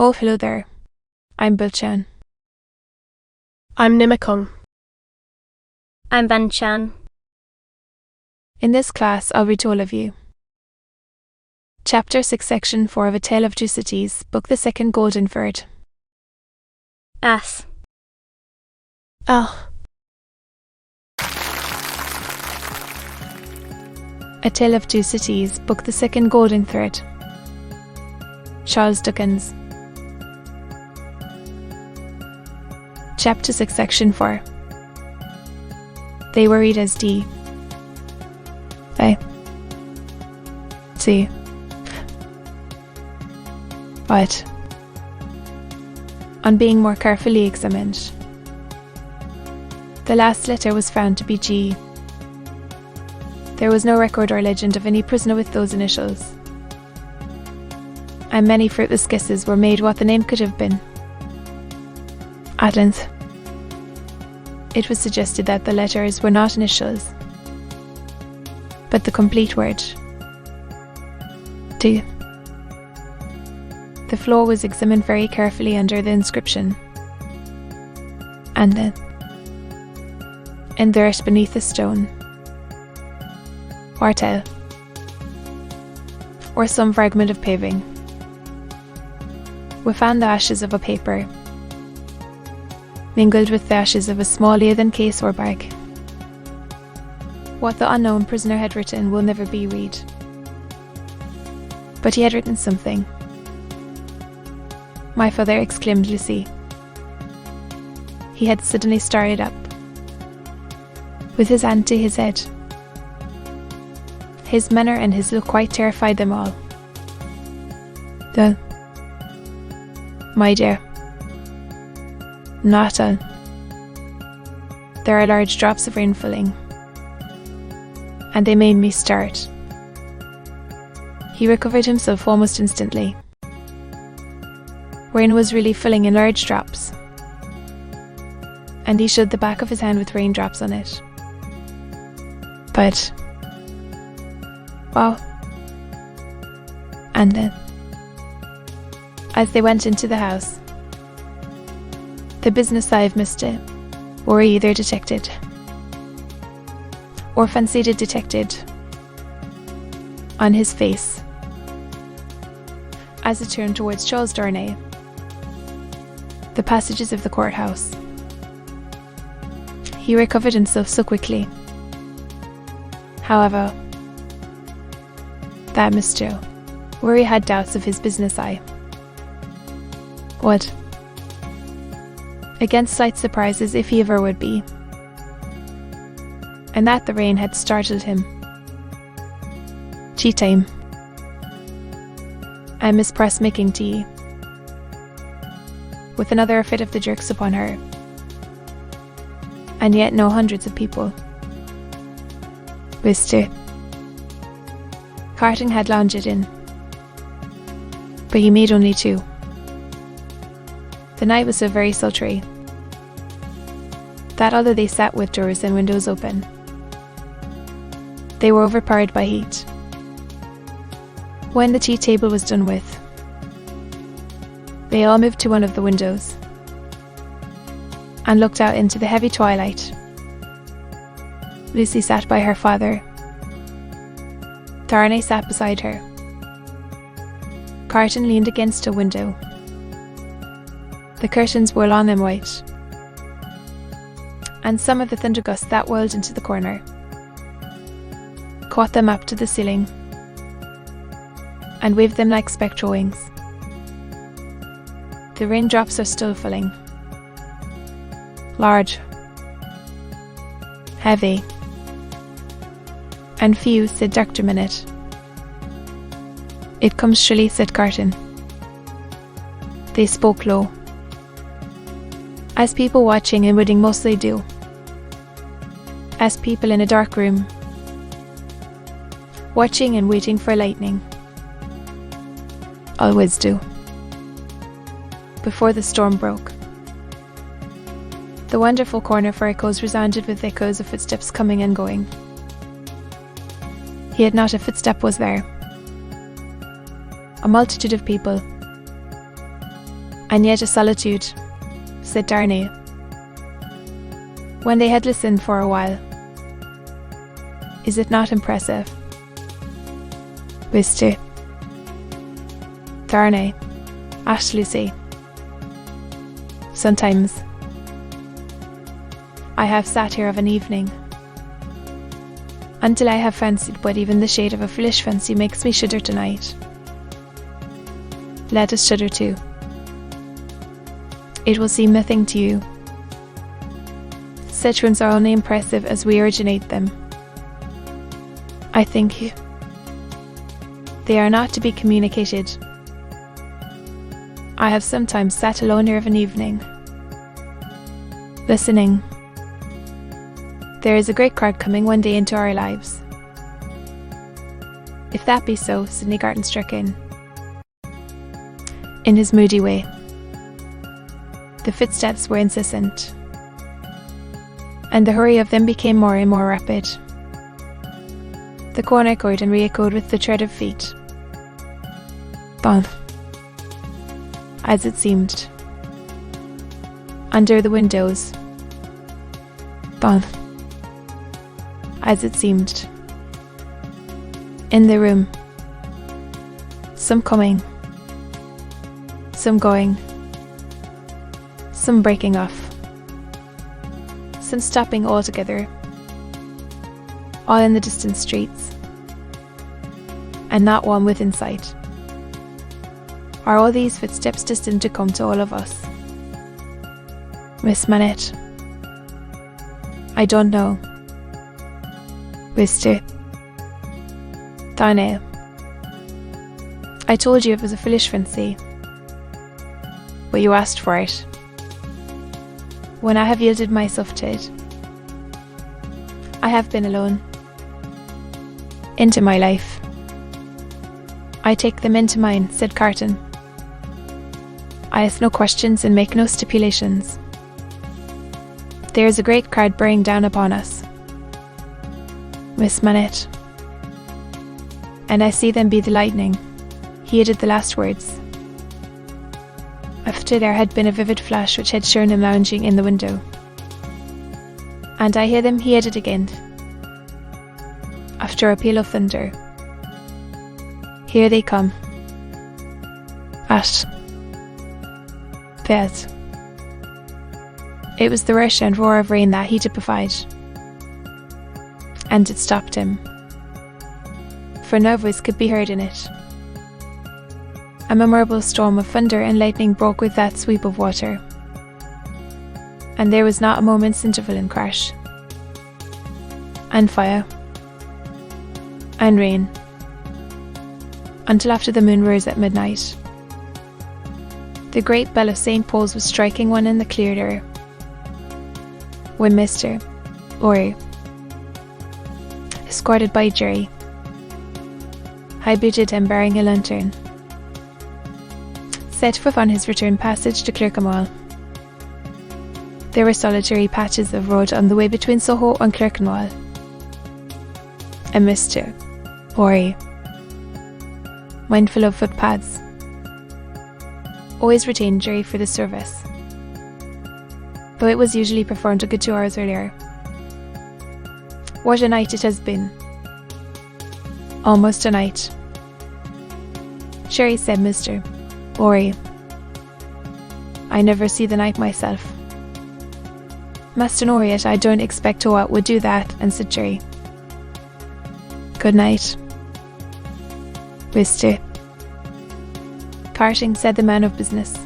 Oh, hello there. I'm Bilchan. I'm Nimakung. I'm Banchan. In this class, I'll read to all of you. Chapter 6, Section 4 of A Tale of Two Cities, Book the Second, Golden Third. As. Ah. A Tale of Two Cities, Book the Second, Golden Thread. Charles Dickens. Chapter 6, Section 4. They were read as D. A. C. But, on being more carefully examined, the last letter was found to be G. There was no record or legend of any prisoner with those initials, and many fruitless guesses were made what the name could have been. At length, it was suggested that the letters were not initials, but the complete word, T. The floor was examined very carefully under the inscription, and then, in the earth beneath the stone, Wartel, or some fragment of paving, we found the ashes of a paper, mingled with the ashes of a small leathern case or bag. What the unknown prisoner had written will never be read, but he had written something. My father, exclaimed Lucy. He had suddenly started up, with his hand to his head. His manner and his look quite terrified them all. My dear, not all. There are large drops of rain falling, and they made me start. He recovered himself almost instantly. Rain was really falling in large drops, and he showed the back of his hand with raindrops on it. But, wow. And then, as they went into the house, the business eye of Mr. were either detected, or fancied it detected, on his face, as it turned towards Charles Darnay, the passages of the courthouse. He recovered himself so quickly, however, that Mr. Worry had doubts of his business eye. What? Against slight surprises, if he ever would be, and that the rain had startled him. Tea time. And Miss Press making tea, with another fit of the jerks upon her, and yet no hundreds of people. Mr. Carting had lounged in, but he made only two. The night was so very sultry that although they sat with doors and windows open, they were overpowered by heat. When the tea table was done with, they all moved to one of the windows and looked out into the heavy twilight. Lucy sat by her father. Darnay sat beside her. Carton leaned against a window. The curtains were lawn and white, and some of the thunder gusts that whirled into the corner caught them up to the ceiling and waved them like spectral wings. The raindrops are still falling, large, heavy, and few, said Dr. Minute. It comes surely, said Carton. They spoke low, as people watching and waiting mostly do, as people in a dark room, watching and waiting for lightning, always do, before the storm broke. The wonderful corner for echoes resounded with echoes of footsteps coming and going. Yet not a footstep was there. A multitude of people, And yet a solitude, said Darnay. When they had listened for a while. Is it not impressive? Whisper. Darnay. Ashley say. Sometimes. I have sat here of an evening. Until I have fancied but even the shade of a foolish fancy makes me shudder tonight. Let us shudder too. It will seem nothing to you. Such ones are only impressive as we originate them. I think they are not to be communicated. I have sometimes sat alone here of an evening, listening. There is a great crowd coming one day into our lives. If that be so, Sidney Garton struck in his moody way. The footsteps were incessant, and the hurry of them became more and more rapid. The corner echoed and re-echoed with the tread of feet. Bump. As it seemed. Under the windows. Bump. As it seemed. In the room. Some coming. Some going. Some breaking off. Some stopping altogether. All in the distant streets. And not one within sight. Are all these footsteps destined to come to all of us? Miss Manette. I don't know. Whisper. Darnay. I told you it was a foolish fancy. But you asked for it. When I have yielded myself to it, I have been alone. Into my life. I take them into mine, said Carton. I ask no questions and make no stipulations. There is a great crowd bearing down upon us. Miss Manette. And I see them be the lightning. He added the last words. After there had been a vivid flash which had shown him lounging in the window. And I hear them, he added again. After a peal of thunder. Here they come. At. Beth. It was the rush and roar of rain that he typified. And it stopped him. For no voice could be heard in it. A memorable storm of thunder and lightning broke with that sweep of water. And there was not a moment's interval in crash. And fire. And rain. Until after the moon rose at midnight. The great bell of St. Paul's was striking one in the clear air. When Mr. Laurie, escorted by Jerry, high-booted and bearing a lantern, set forth on his return passage to Clerkenwell. There were solitary patches of road on the way between Soho and Clerkenwell. And Mr. Laurie, mindful of footpaths, always retained Jerry for the service, though it was usually performed a good 2 hours earlier. What a night it has been. Almost a night. Jerry, said Mr. Laurie. I never see the night myself. Master Noriet, I don't expect Toa would do that, and said Jerry. Good night. Whisper. Parting, said the man of business.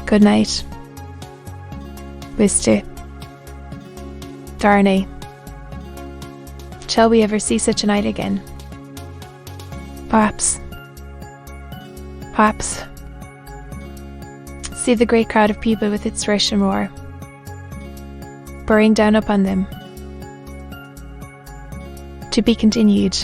Good night. Whisper. Darnay. Shall we ever see such a night again? Perhaps. Perhaps. See the great crowd of people with its rush and roar, bearing down upon them. To be continued.